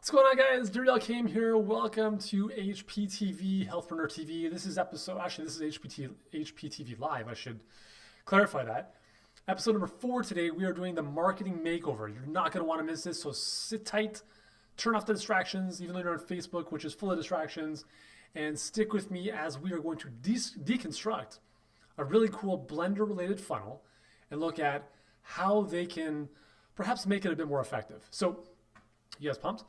What's going on, guys? Yuri Elkaim here. Welcome to HPTV, Healthpreneur TV. This is HPTV Live. I should clarify that. Episode number 4 today. We are doing the marketing makeover. You're not going to want to miss this, so sit tight, turn off the distractions, even though you're on Facebook, which is full of distractions, and stick with me as we are going to deconstruct a really cool Blender-related funnel and look at how they can perhaps make it a bit more effective. So, you guys pumped?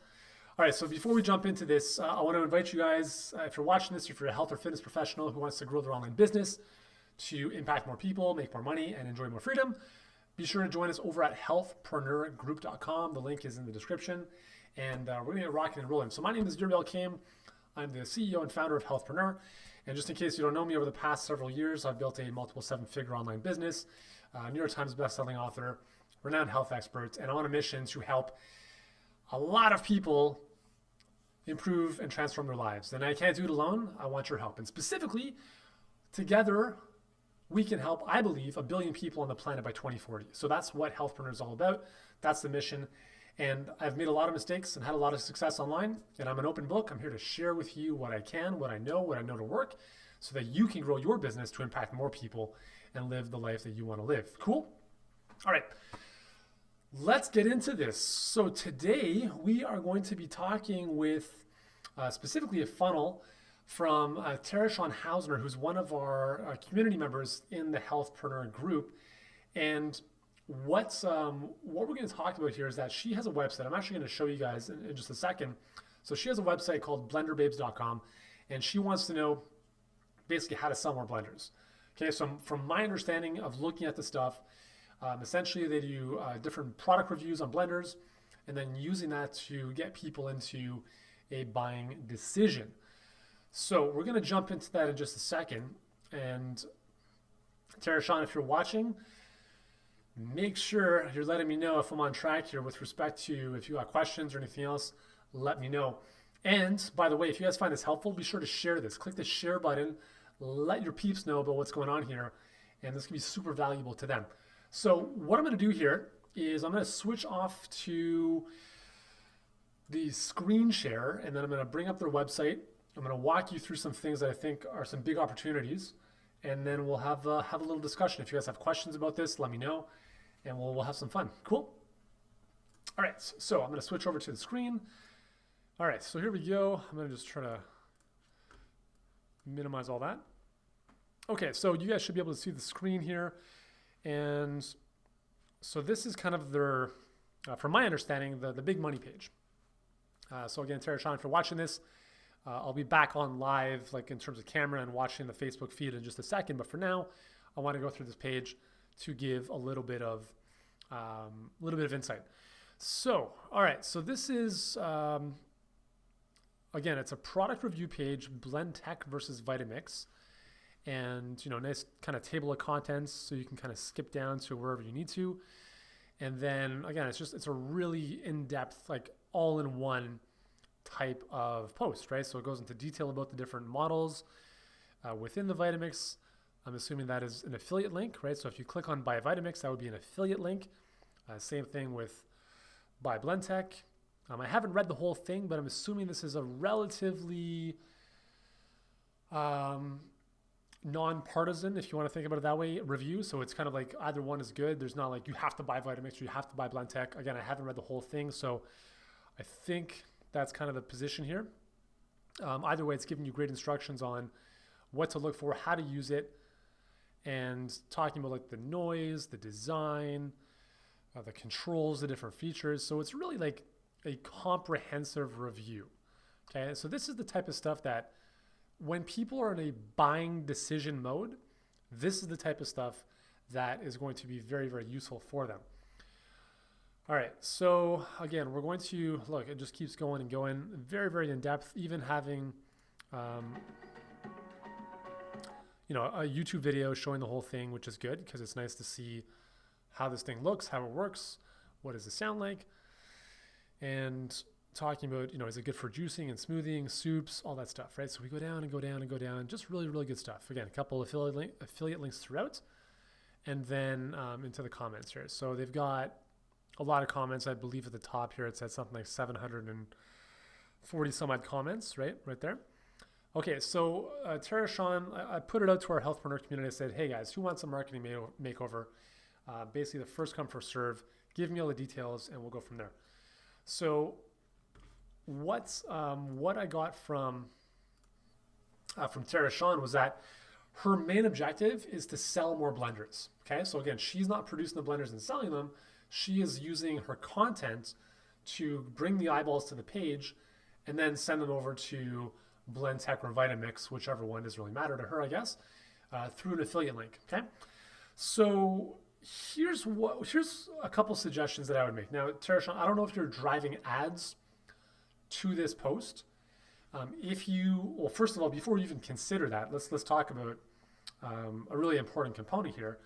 All right, so before we jump into this, I want to invite you guys, if you're watching this, if you're a health or fitness professional who wants to grow their online business to impact more people, make more money, and enjoy more freedom, be sure to join us over at healthpreneurgroup.com. The link is in the description, and we're going to get rocking and rolling. So my name is Yuri Elkaim. I'm the CEO and founder of Healthpreneur, and just in case you don't know me, over the past several years, I've built a multiple seven-figure online business, New York Times bestselling author, renowned health expert, and I'm on a mission to help a lot of people improve and transform their lives. And I can't do it alone. I want your help. And specifically, together, we can help, I believe, 1 billion people on the planet by 2040. So that's what Healthpreneur is all about. That's the mission. And I've made a lot of mistakes and had a lot of success online. And I'm an open book. I'm here to share with you what I can, what I know to work, so that you can grow your business to impact more people and live the life that you want to live. Cool? All right. Let's get into this. So today we are going to be talking with specifically a funnel from Tereshawn Hausner, who's one of our community members in the Healthpreneur group. And what we're going to talk about here is that she has a website. I'm actually going to show you guys in just a second. So she has a website called blenderbabes.com, and she wants to know basically how to sell more blenders. Okay, so from my understanding of looking at the stuff, essentially, they do different product reviews on blenders and then using that to get people into a buying decision. So we're going to jump into that in just a second. And Tereshawn, if you're watching, make sure you're letting me know if I'm on track here with respect to if you got questions or anything else, let me know. And by the way, if you guys find this helpful, be sure to share this. Click the share button. Let your peeps know about what's going on here. And this can be super valuable to them. So what I'm going to do here is I'm going to switch off to the screen share, and then I'm going to bring up their website. I'm going to walk you through some things that I think are some big opportunities, and then we'll have a little discussion. If you guys have questions about this, let me know, and we'll have some fun. Cool? All right, so I'm going to switch over to the screen. All right, so here we go. I'm going to just try to minimize all that. Okay, so you guys should be able to see the screen here. And so this is kind of their, from my understanding, the big money page. So again, Tereshawn, if you're watching this, I'll be back on live, like in terms of camera and watching the Facebook feed in just a second. But for now, I want to go through this page to give a little bit of insight. So, all right. So this is, again, it's a product review page, Blend Tech versus Vitamix. And, nice kind of table of contents so you can kind of skip down to wherever you need to. And then again, it's a really in-depth, like all-in-one type of post, right? So it goes into detail about the different models within the Vitamix. I'm assuming that is an affiliate link, right? So if you click on Buy Vitamix, that would be an affiliate link. Same thing with Buy Blendtech. I haven't read the whole thing, but I'm assuming this is a relatively non-partisan, if you want to think about it that way, review. So it's kind of like either one is good. There's not like you have to buy Vitamix or you have to buy Blendtech. Again, I haven't read the whole thing, so I think that's kind of the position here. Either way, it's giving you great instructions on what to look for, how to use it, and talking about like the noise, the design, the controls, the different features. So it's really like a comprehensive review. Okay, so this is the type of stuff that when people are in a buying decision mode, this is the type of stuff that is going to be very, very useful for them. All right, so again, we're going to, look, it just keeps going and going, very, very in-depth, even having, a YouTube video showing the whole thing, which is good because it's nice to see how this thing looks, how it works, what does it sound like, and talking about, is it good for juicing and smoothieing, soups, all that stuff, right? So we go down and go down and go down, just really, really good stuff. Again, a couple affiliate links throughout, and then into the comments here. So they've got a lot of comments. I believe at the top here it said something like 700 and 40 some odd comments, right there. Okay, so Tara Sean, I put it out to our healthpreneur community. I said, hey guys, who wants a marketing makeover? Basically the first come, first serve. Give me all the details and we'll go from there. So what I got from Tara Sean was that her main objective is to sell more blenders. Okay, so again, she's not producing the blenders and selling them. She is using her content to bring the eyeballs to the page and then send them over to Blendtec or Vitamix, whichever one doesn't really matter to her, I guess, through an affiliate link. Okay, so here's a couple suggestions that I would make. Now, Tara Sean, I don't know if you're driving ads to this post. Well, first of all, before you even consider that, let's talk about a really important component here,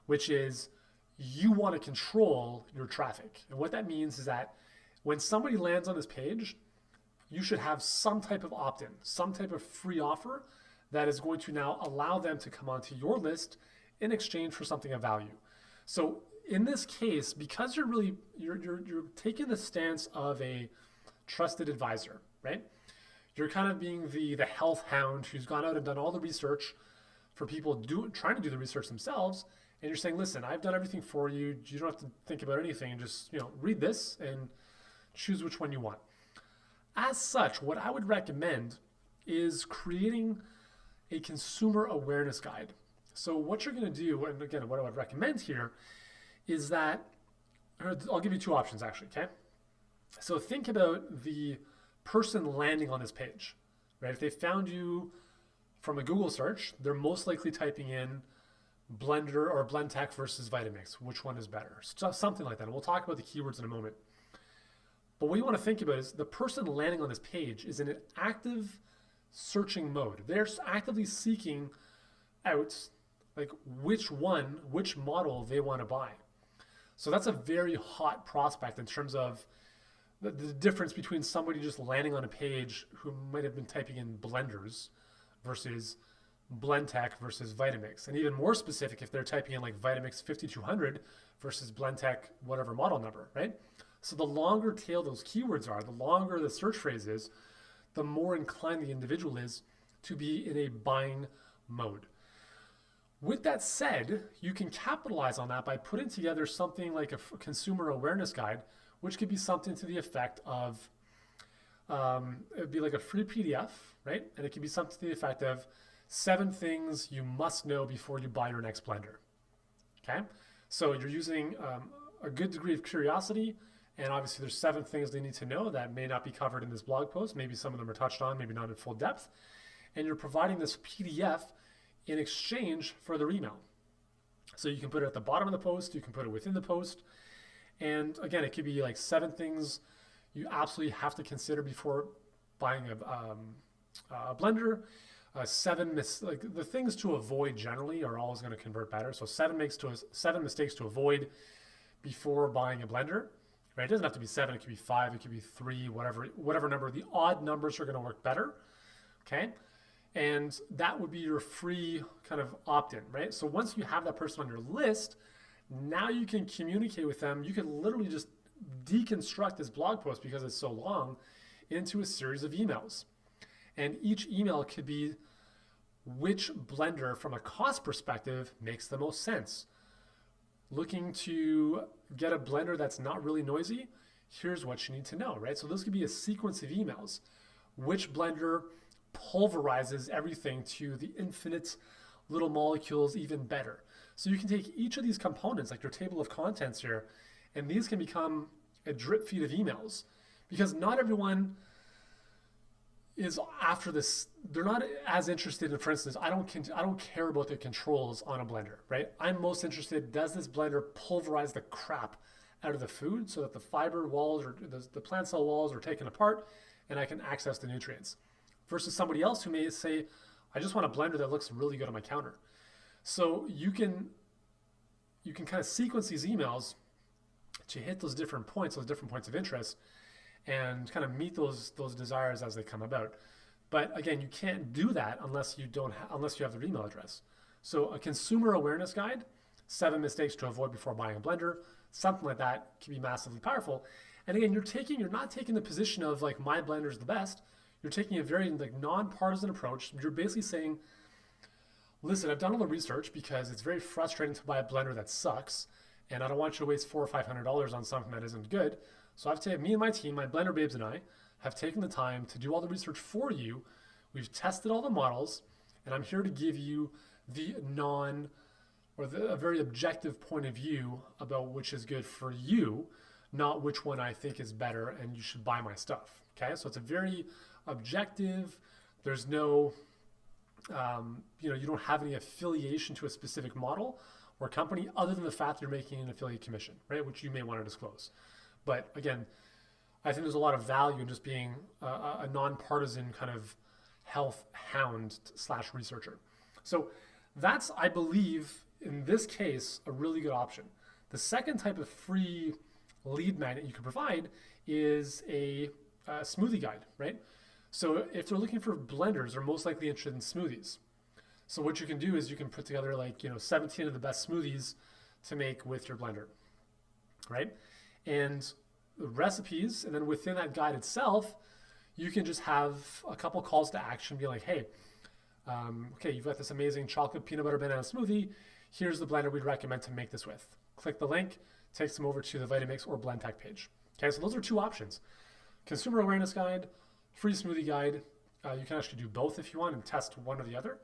which is you want to control your traffic. And what that means is that when somebody lands on this page, you should have some type of opt-in, some type of free offer that is going to now allow them to come onto your list in exchange for something of value. So in this case, because you're taking the stance of a trusted advisor, right? You're kind of being the health hound who's gone out and done all the research for people trying to do the research themselves. And you're saying, listen, I've done everything for you. You don't have to think about anything. Just read this and choose which one you want. As such, what I would recommend is creating a consumer awareness guide. So what you're going to do, and again, what I would recommend here is that, I'll give you two options actually, okay? So think about the person landing on this page, right? If they found you from a Google search, they're most likely typing in Blender or Blendtec versus Vitamix. Which one is better? So something like that. And we'll talk about the keywords in a moment. But what you want to think about is the person landing on this page is in an active searching mode. They're actively seeking out like which model they want to buy. So that's a very hot prospect in terms of the difference between somebody just landing on a page who might have been typing in blenders versus Blendtec versus Vitamix. And even more specific if they're typing in like Vitamix 5200 versus Blendtec whatever model number, right? So the longer tail those keywords are, the longer the search phrase is, the more inclined the individual is to be in a buying mode. With that said, you can capitalize on that by putting together something like a consumer awareness guide, which could be something to the effect of, it'd be like a free PDF, right? And it could be something to the effect of 7 things you must know before you buy your next blender, okay? So you're using a good degree of curiosity, and obviously there's 7 things they need to know that may not be covered in this blog post. Maybe some of them are touched on, maybe not in full depth. And you're providing this PDF in exchange for their email. So you can put it at the bottom of the post, you can put it within the post. And again, it could be like 7 things you absolutely have to consider before buying a blender. 7 the things to avoid generally are always going to convert better. So 7 mistakes to avoid before buying a blender. Right? It doesn't have to be 7. It could be 5. It could be 3. Whatever number. The odd numbers are going to work better. Okay. And that would be your free kind of opt-in, right? So once you have that person on your list, now you can communicate with them. You can literally just deconstruct this blog post because it's so long into a series of emails. And each email could be which blender from a cost perspective makes the most sense. Looking to get a blender that's not really noisy, here's what you need to know, right? So this could be a sequence of emails. Which blender pulverizes everything to the infinite little molecules even better. So you can take each of these components, like your table of contents here, and these can become a drip feed of emails, because not everyone is after this. They're not as interested in, for instance, I don't care about the controls on a blender, right? I'm most interested, does this blender pulverize the crap out of the food so that the fiber walls or the plant cell walls are taken apart and I can access the nutrients? Versus somebody else who may say, I just want a blender that looks really good on my counter. So you can kind of sequence these emails to hit those different points of interest, and kind of meet those desires as they come about. But again, you can't do that unless you have their email address. So a consumer awareness guide, 7 mistakes to avoid before buying a blender, something like that can be massively powerful. And again, you're not taking the position of like my blender is the best. You're taking a very like non-partisan approach. You're basically saying, listen, I've done all the research because it's very frustrating to buy a blender that sucks, and I don't want you to waste $400 or $500 on something that isn't good. So I've taken, me and my team, my blender babes and I, have taken the time to do all the research for you. We've tested all the models, and I'm here to give you the a very objective point of view about which is good for you, not which one I think is better and you should buy my stuff. Okay, so it's a very objective. There's no, you don't have any affiliation to a specific model or company other than the fact that you're making an affiliate commission, right? Which you may want to disclose. But again, I think there's a lot of value in just being a nonpartisan kind of health hound / researcher. So that's, I believe, in this case, a really good option. The second type of free lead magnet you can provide is a smoothie guide, right? So if they're looking for blenders, they're most likely interested in smoothies. So what you can do is you can put together 17 of the best smoothies to make with your blender, right? And the recipes, and then within that guide itself, you can just have a couple calls to action, be like, hey, okay, you've got this amazing chocolate peanut butter banana smoothie. Here's the blender we'd recommend to make this with. Click the link, takes them over to the Vitamix or BlendTech page. Okay, so those are two options. Consumer awareness guide, free smoothie guide. You can actually do both if you want and test one or the other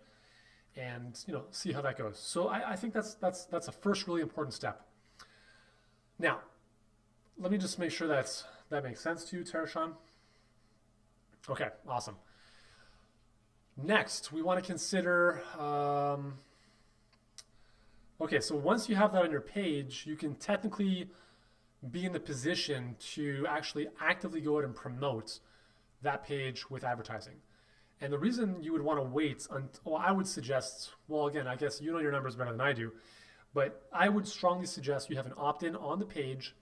and see how that goes. So I think that's a first really important step. Now, let me just make sure that makes sense to you, Terashan. Okay, awesome. Next, we want to consider, okay, so once you have that on your page, you can technically be in the position to actually actively go out and promote that page with advertising. And the reason you would want to wait until, I would suggest, well, again, I guess you know your numbers better than I do, but I would strongly suggest you have an opt-in on the page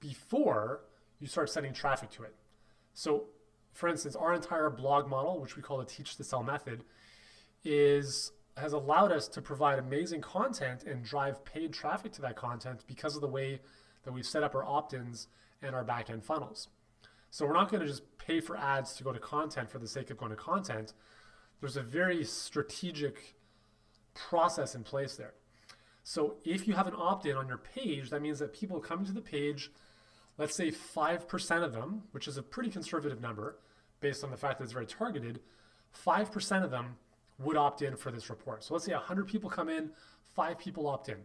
before you start sending traffic to it. So for instance, our entire blog model, which we call the Teach to Sell method, has allowed us to provide amazing content and drive paid traffic to that content because of the way that we've set up our opt-ins and our back-end funnels. So we're not going to just pay for ads to go to content for the sake of going to content. There's a very strategic process in place there. So if you have an opt-in on your page, that means that people coming to the page, let's say 5% of them, which is a pretty conservative number based on the fact that it's very targeted, 5% of them would opt in for this report. So let's say 100 people come in, 5 people opt in.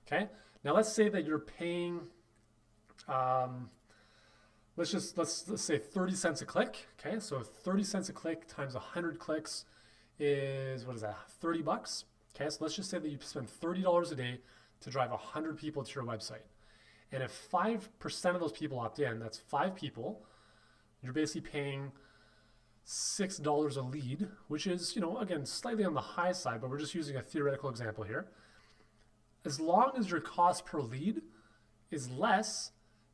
Okay. Now let's say that you're paying, let's say 30 cents a click. Okay. So 30 cents a click times 100 clicks is, what is that? $30. Okay. So let's just say that you spend $30 a day to drive 100 people to your website. And if 5% of those people opt in, that's 5 people, you're basically paying $6 a lead, which is, again, slightly on the high side, but we're just using a theoretical example here. As long as your cost per lead is less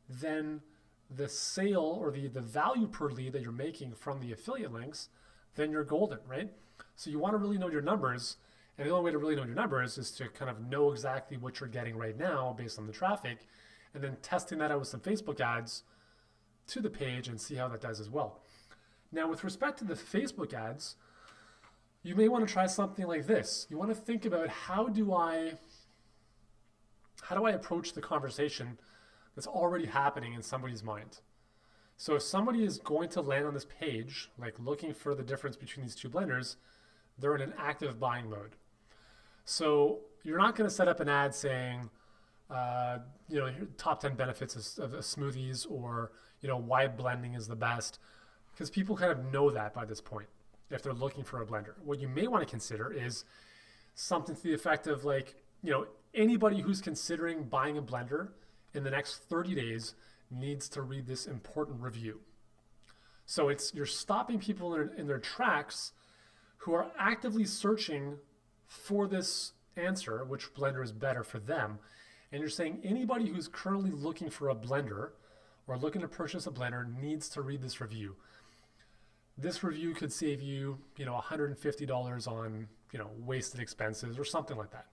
than the sale or the value per lead that you're making from the affiliate links, then you're golden, right? So you want to really know your numbers. And the only way to really know your numbers is to kind of know exactly what you're getting right now based on the traffic, and then testing that out with some Facebook ads to the page and see how that does as well. Now, with respect to the Facebook ads, you may want to try something like this. You want to think about how do I approach the conversation that's already happening in somebody's mind. So if somebody is going to land on this page, like looking for the difference between these two blenders, they're in an active buying mode. So you're not going to set up an ad saying, top 10 benefits of smoothies, or, why blending is the best, because people kind of know that by this point if they're looking for a blender. What you may want to consider is something to the effect of anybody who's considering buying a blender in the next 30 days needs to read this important review. So you're stopping people in their tracks who are actively searching for this answer, which blender is better for them. And you're saying anybody who's currently looking for a blender or looking to purchase a blender needs to read this review. This review could save you, $150 on, wasted expenses or something like that.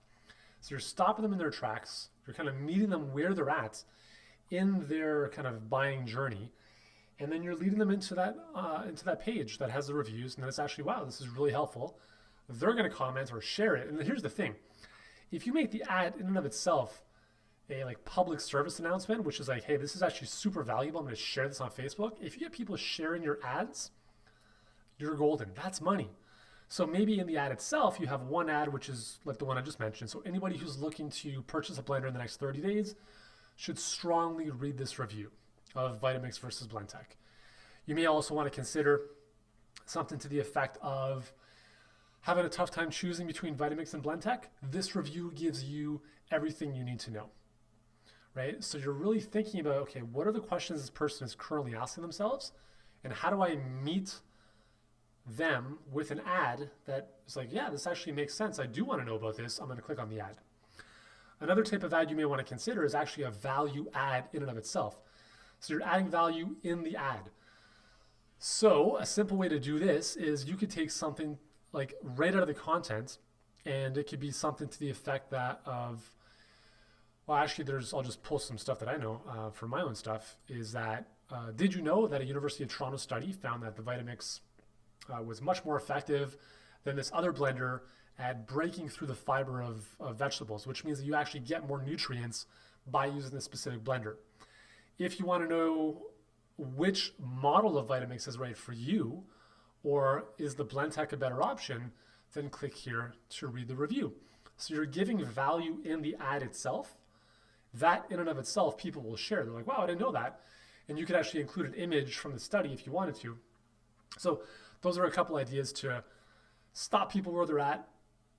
So you're stopping them in their tracks. You're kind of meeting them where they're at. in their kind of buying journey, and then you're leading them into that page that has the reviews, and then it's actually, wow, this is really helpful. They're going to comment or share it. And then here's the thing: if you make the ad in and of itself a like public service announcement, which is like, hey, this is actually super valuable, I'm going to share this on Facebook. If you get people sharing your ads, you're golden. That's money. So maybe in the ad itself, you have one ad, which is like the one I just mentioned. So anybody who's looking to purchase a blender in the next 30 days should strongly read this review of Vitamix versus Blendtec. You may also want to consider something to the effect of having a tough time choosing between Vitamix and Blendtec. This review gives you everything you need to know, right? So you're really thinking about, okay, what are the questions this person is currently asking themselves, and how do I meet them with an ad that is like, yeah, this actually makes sense. I do want to know about this. I'm going to click on the ad. Another type of ad you may want to consider is actually a value ad in and of itself. So you're adding value in the ad. So a simple way to do this is you could take something like right out of the content, and it could be something to the effect that of, well, actually I'll just post some stuff that I know for my own stuff, is that, did you know that a University of Toronto study found that the Vitamix was much more effective than this other blender at breaking through the fiber of vegetables, which means that you actually get more nutrients by using this specific blender. If you want to know which model of Vitamix is right for you, or is the Blendtec a better option, then click here to read the review. So you're giving value in the ad itself. That in and of itself, people will share. They're like, wow, I didn't know that. And you could actually include an image from the study if you wanted to. So those are a couple ideas to stop people where they're at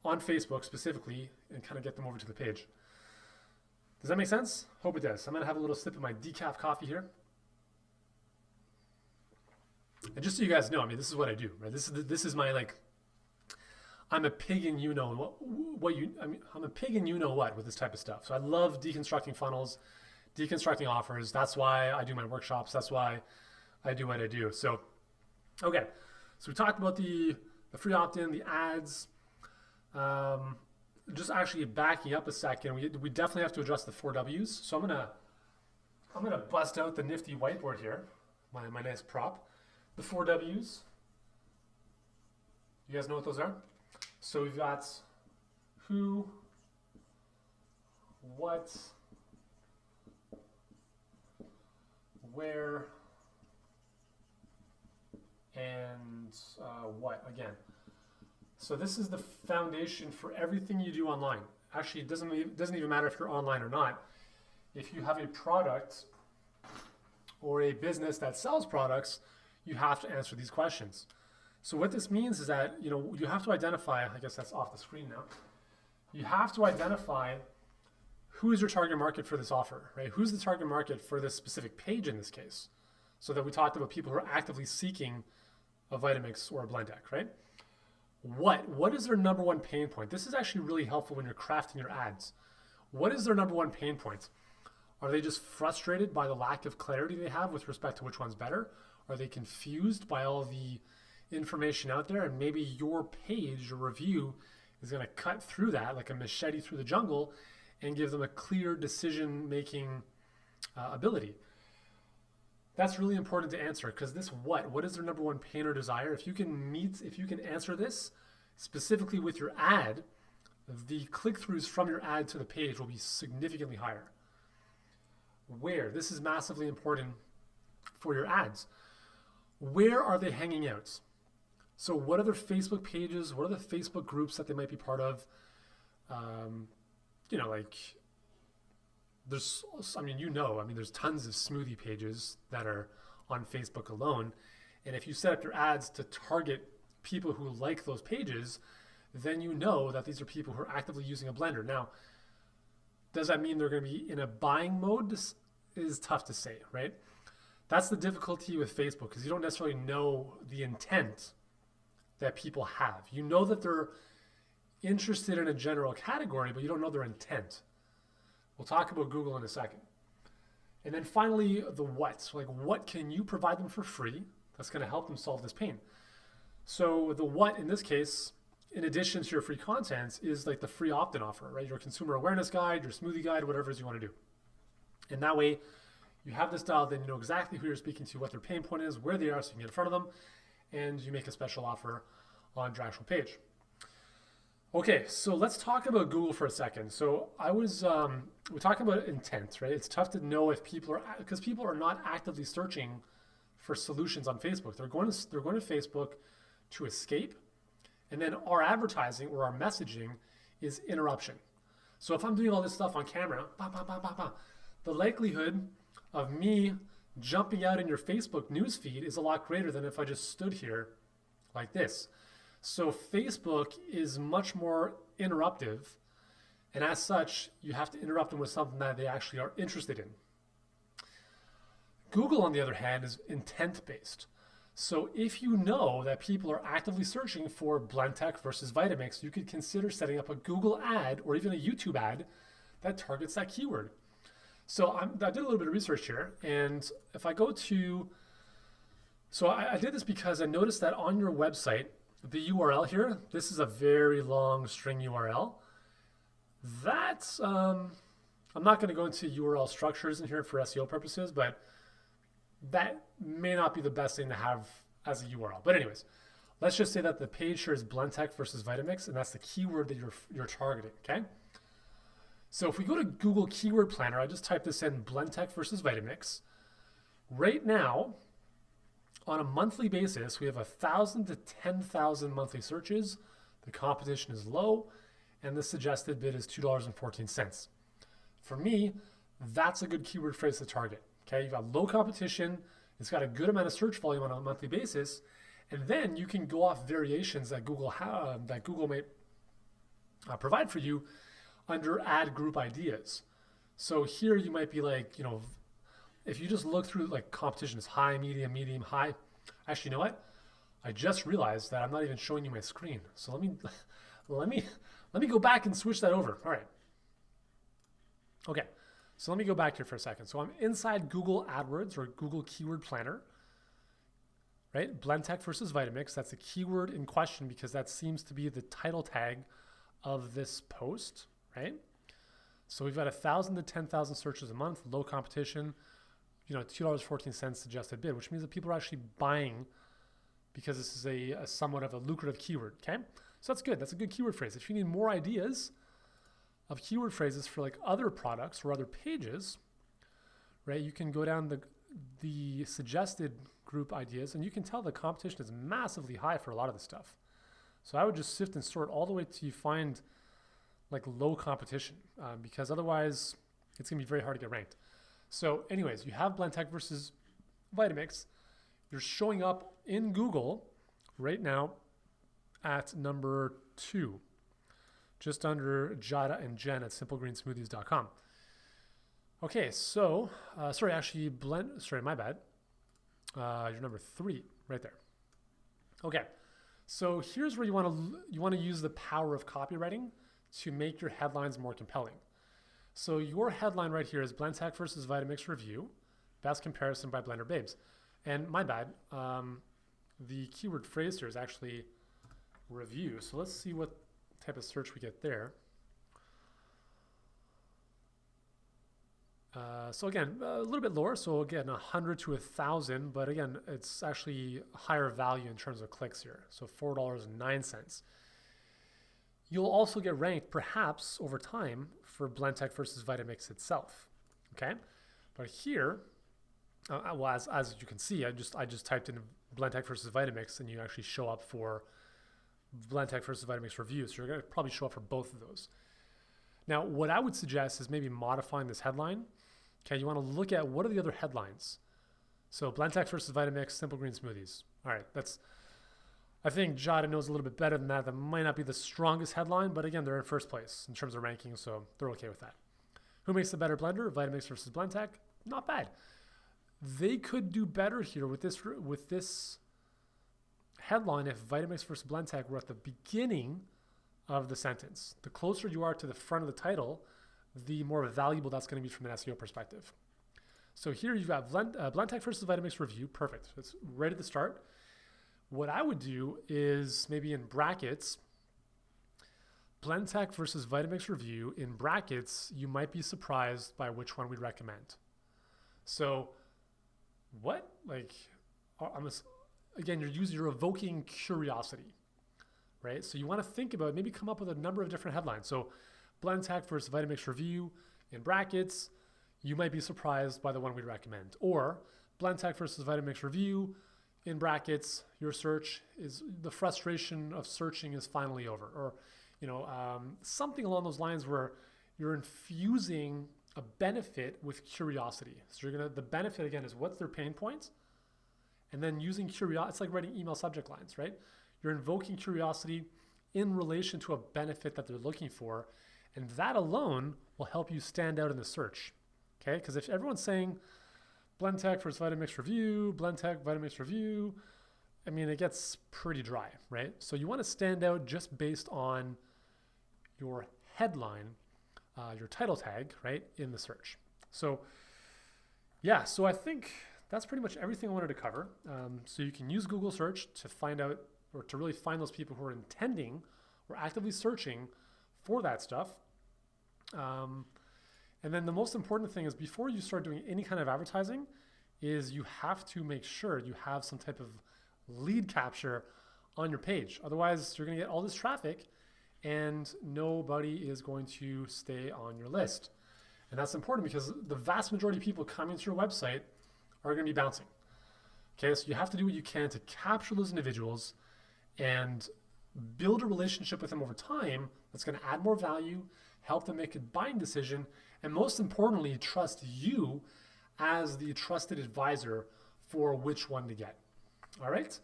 on Facebook specifically and kind of get them over to the page. Does that make sense? Hope it does. I'm going to have a little sip of my decaf coffee here. And just so you guys know, I mean, this is what I do, right? This is my, like, I'm a pig in you know what I'm a pig in you know what with this type of stuff. So I love deconstructing funnels, deconstructing offers. That's why I do my workshops. That's why I do what I do. So, okay. So we talked about the free opt-in, the ads. Just actually backing up a second, we definitely have to address the 4 Ws. So I'm gonna bust out the nifty whiteboard here, my nice prop. The 4 Ws. You guys know what those are? So we've got who, what, where, and what again. So this is the foundation for everything you do online. Actually, it doesn't even matter if you're online or not. If you have a product or a business that sells products, you have to answer these questions. So what this means is that, you have to identify, I guess that's off the screen now. You have to identify who is your target market for this offer, right? Who's the target market for this specific page in this case? So that we talked about people who are actively seeking a Vitamix or a Blendtec, right? What is their number one pain point? This is actually really helpful when you're crafting your ads. What is their number one pain point? Are they just frustrated by the lack of clarity they have with respect to which one's better? Are they confused by all the information out there? And maybe your page, your review, is going to cut through that like a machete through the jungle and give them a clear decision-making ability. That's really important to answer, because this what is their number one pain or desire? If you can answer this specifically with your ad, the click-throughs from your ad to the page will be significantly higher. Where? This is massively important for your ads. Where are they hanging out? So what are their Facebook pages? What are the Facebook groups that they might be part of? There's tons of smoothie pages that are on Facebook alone. And if you set up your ads to target people who like those pages, then you know that these are people who are actively using a blender. Now, does that mean they're going to be in a buying mode? This is tough to say, right? That's the difficulty with Facebook, because you don't necessarily know the intent that people have. You know that they're interested in a general category, but you don't know their intent. We'll talk about Google in a second. And then finally, the what. Like, what can you provide them for free that's going to help them solve this pain? So the what in this case, in addition to your free content, is like the free opt-in offer, right? Your consumer awareness guide, your smoothie guide, whatever it is you want to do. And that way, You have this dialed in, you know exactly who you're speaking to, what their pain point is, where they are, so you can get in front of them, and you make a special offer on your actual page. Okay, so let's talk about Google for a second. So we're talking about intent, right? It's tough to know if because people are not actively searching for solutions on Facebook. They're going to Facebook to escape, and then our advertising or our messaging is interruption. So if I'm doing all this stuff on camera, the likelihood of me jumping out in your Facebook newsfeed is a lot greater than if I just stood here like this. So Facebook is much more interruptive, and as such, you have to interrupt them with something that they actually are interested in. Google, on the other hand, is intent-based. So if you know that people are actively searching for Blendtec versus Vitamix, you could consider setting up a Google ad or even a YouTube ad that targets that keyword. So I did a little bit of research here, and if I go to, I did this because I noticed that on your website, the URL here, this is a very long string URL. That's, I'm not going to go into URL structures in here for SEO purposes, but that may not be the best thing to have as a URL. But anyways, let's just say that the page here is Blendtec versus Vitamix, and that's the keyword that you're targeting, okay? So if we go to Google Keyword Planner, I just type this in, Blendtec versus Vitamix. Right now, on a monthly basis, we have 1,000 to 10,000 monthly searches. The competition is low, and the suggested bid is $2.14. For me, that's a good keyword phrase to target. Okay, you've got low competition, it's got a good amount of search volume on a monthly basis, and then you can go off variations that Google may provide for you under ad group ideas. So here you might be like, you know, if you just look through like competition is high, medium, medium, high. Actually, you know what? I just realized that I'm not even showing you my screen. So let me go back and switch that over. All right. Okay. So let me go back here for a second. So I'm inside Google AdWords or Google Keyword Planner, right? Blendtec versus Vitamix. That's the keyword in question because that seems to be the title tag of this post, right? So we've got 1,000 to 10,000 searches a month, low competition, you know, $2.14 suggested bid, which means that people are actually buying because this is a somewhat of a lucrative keyword, okay? So that's good. That's a good keyword phrase. If you need more ideas of keyword phrases for like other products or other pages, right, you can go down the suggested group ideas, and you can tell the competition is massively high for a lot of this stuff. So I would just sift and sort all the way till you find like low competition because otherwise it's gonna be very hard to get ranked. So anyways, you have Blendtec versus Vitamix. You're showing up in Google right now at number 2, just under Jada and Jen at simplegreensmoothies.com. Okay, so, my bad. You're number 3 right there. Okay, so here's where you want to use the power of copywriting to make your headlines more compelling. So your headline right here is Blendtec versus Vitamix review, best comparison by Blender Babes. And my bad, the keyword phrase here is actually review. So let's see what type of search we get there. So again, a little bit lower. So again, 100 to 1,000, but again, it's actually higher value in terms of clicks here. So $4.09. You'll also get ranked perhaps over time for Blendtec versus Vitamix itself. Okay, but here, as you can see, I just typed in Blendtec versus Vitamix, and you actually show up for Blendtec versus Vitamix review. So you're going to probably show up for both of those. Now, what I would suggest is maybe modifying this headline. Okay, you want to look at what are the other headlines. So Blendtec versus Vitamix, Simple Green Smoothies. All right, I think Jada knows a little bit better than that. That might not be the strongest headline, but again, they're in first place in terms of ranking, so they're okay with that. Who makes the better blender? Vitamix versus Blendtec? Not bad. They could do better here with this headline if Vitamix versus Blendtec were at the beginning of the sentence. The closer you are to the front of the title, the more valuable that's going to be from an SEO perspective. So here you've got Blendtec versus Vitamix review. Perfect. It's right at the start. What I would do is maybe in brackets, Blendtec versus Vitamix review. In brackets, you might be surprised by which one we'd recommend. So what? Like, again, you're evoking curiosity, right? So you want to think about, maybe come up with a number of different headlines. So blend tech versus Vitamix review in brackets. You might be surprised by the one we recommend. Or blend tech versus Vitamix review in brackets. Your search is, the frustration of searching is finally over. Or, something along those lines where you're infusing a benefit with curiosity. So the benefit again is, what's their pain points? And then using curiosity, it's like writing email subject lines, right? You're invoking curiosity in relation to a benefit that they're looking for. And that alone will help you stand out in the search. Okay, because if everyone's saying blend tech versus Vitamix review, blend tech, Vitamix review, it gets pretty dry, right? So you want to stand out just based on your headline, your title tag, right, in the search. So yeah, so I think that's pretty much everything I wanted to cover. So you can use Google search to find out, or to really find those people who are intending or actively searching for that stuff. And then the most important thing is, before you start doing any kind of advertising, is you have to make sure you have some type of lead capture on your page. Otherwise, you're going to get all this traffic and nobody is going to stay on your list. And that's important because the vast majority of people coming to your website are going to be bouncing. Okay, so you have to do what you can to capture those individuals and build a relationship with them over time that's going to add more value, help them make a buying decision, and most importantly, trust you as the trusted advisor for which one to get. All right.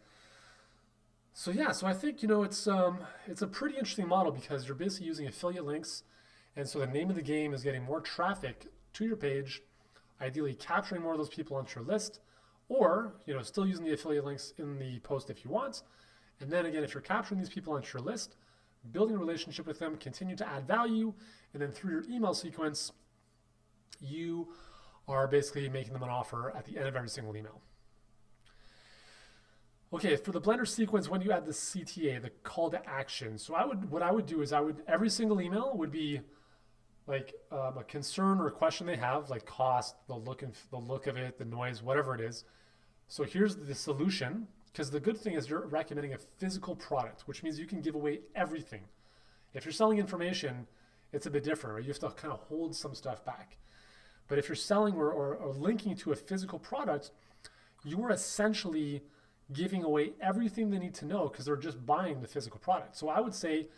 So yeah, so I think it's a pretty interesting model because you're basically using affiliate links, and so the name of the game is getting more traffic to your page, ideally capturing more of those people onto your list, or still using the affiliate links in the post if you want. And then again, if you're capturing these people onto your list, building a relationship with them, continue to add value, and then through your email sequence, you are basically making them an offer at the end of every single email. Okay, for the blender sequence, when you add the CTA, the call to action, so what I would do is every single email would be like a concern or a question they have, like cost, the look of it, the noise, whatever it is. So here's the solution, because the good thing is you're recommending a physical product, which means you can give away everything. If you're selling information, it's a bit different, right? You have to kind of hold some stuff back. But if you're selling or linking to a physical product, you are essentially giving away everything they need to know because they're just buying the physical product. So I would say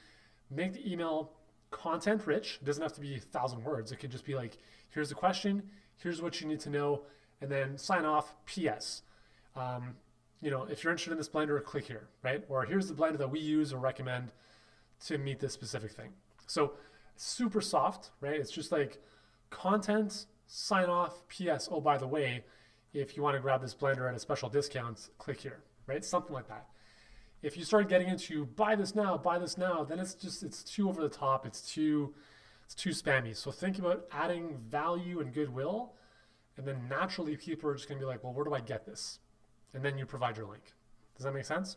make the email content rich. It doesn't have to be 1,000 words. It could just be like, here's the question, here's what you need to know, and then sign off, PS. If you're interested in this blender, click here, right? Or here's the blender that we use or recommend to meet this specific thing. So super soft, right? It's just like content, sign off, PS. Oh, by the way, if you want to grab this blender at a special discount, click here, right? Something like that. If you start getting into buy this now, then it's too over the top. It's too spammy. So think about adding value and goodwill, and then naturally people are just going to be like, well, where do I get this? And then you provide your link. Does that make sense?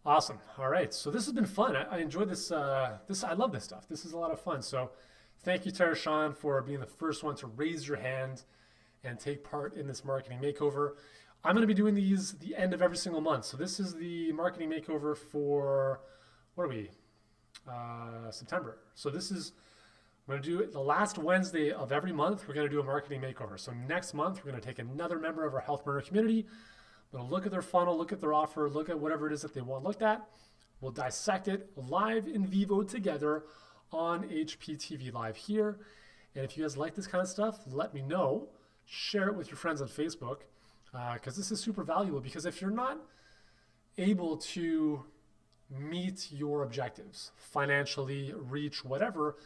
Awesome. All right. So this has been fun. I enjoyed this. I love this stuff. This is a lot of fun. So thank you, Tara-Sean, for being the first one to raise your hand and take part in this marketing makeover. I'm going to be doing these the end of every single month. So this is the marketing makeover for, what are we? September. So I'm going to do it the last Wednesday of every month. We're going to do a marketing makeover. So next month, we're going to take another member of our Health Burner community. We're going to look at their funnel, look at their offer, look at whatever it is that they want looked at. We'll dissect it live in vivo together on HPTV Live here. And if you guys like this kind of stuff, let me know. Share it with your friends on Facebook, because this is super valuable. Because if you're not able to meet your objectives financially, reach whatever,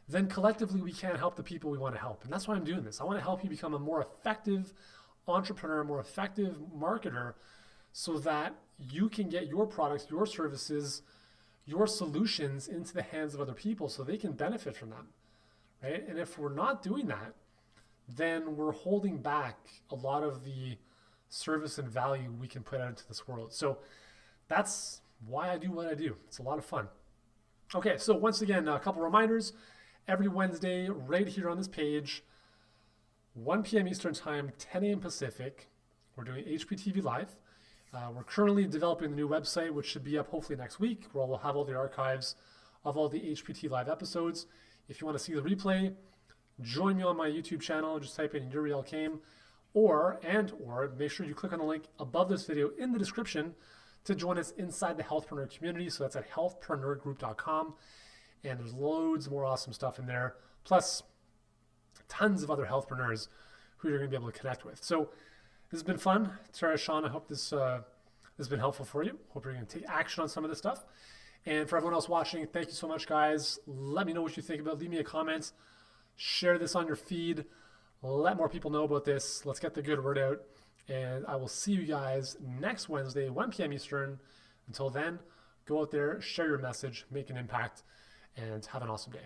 then collectively we can't help the people we want to help. And that's why I'm doing this. I want to help you become a more effective entrepreneur, more effective marketer, so that you can get your products, your services, your solutions into the hands of other people so they can benefit from them, right? And if we're not doing that, then we're holding back a lot of the service and value we can put out into this world. So that's why I do what I do. It's a lot of fun. Okay, so once again, a couple reminders. Every Wednesday, right here on this page, 1 p.m. Eastern Time, 10 a.m. Pacific. We're doing HPTV Live. We're currently developing the new website, which should be up hopefully next week, where we'll have all the archives of all the HPT Live episodes. If you want to see the replay, join me on my YouTube channel. Just type in Yuri Elkaim, or make sure you click on the link above this video in the description to join us inside the Healthpreneur community. So that's at healthpreneurgroup.com. And there's loads more awesome stuff in there, plus tons of other healthpreneurs who you're going to be able to connect with. So this has been fun. Tara, Sean, I hope this has been helpful for you. Hope you're going to take action on some of this stuff. And for everyone else watching, thank you so much, guys. Let me know what you think about it. Leave me a comment. Share this on your feed. Let more people know about this. Let's get the good word out. And I will see you guys next Wednesday, 1 p.m. Eastern. Until then, go out there, share your message, make an impact, and have an awesome day.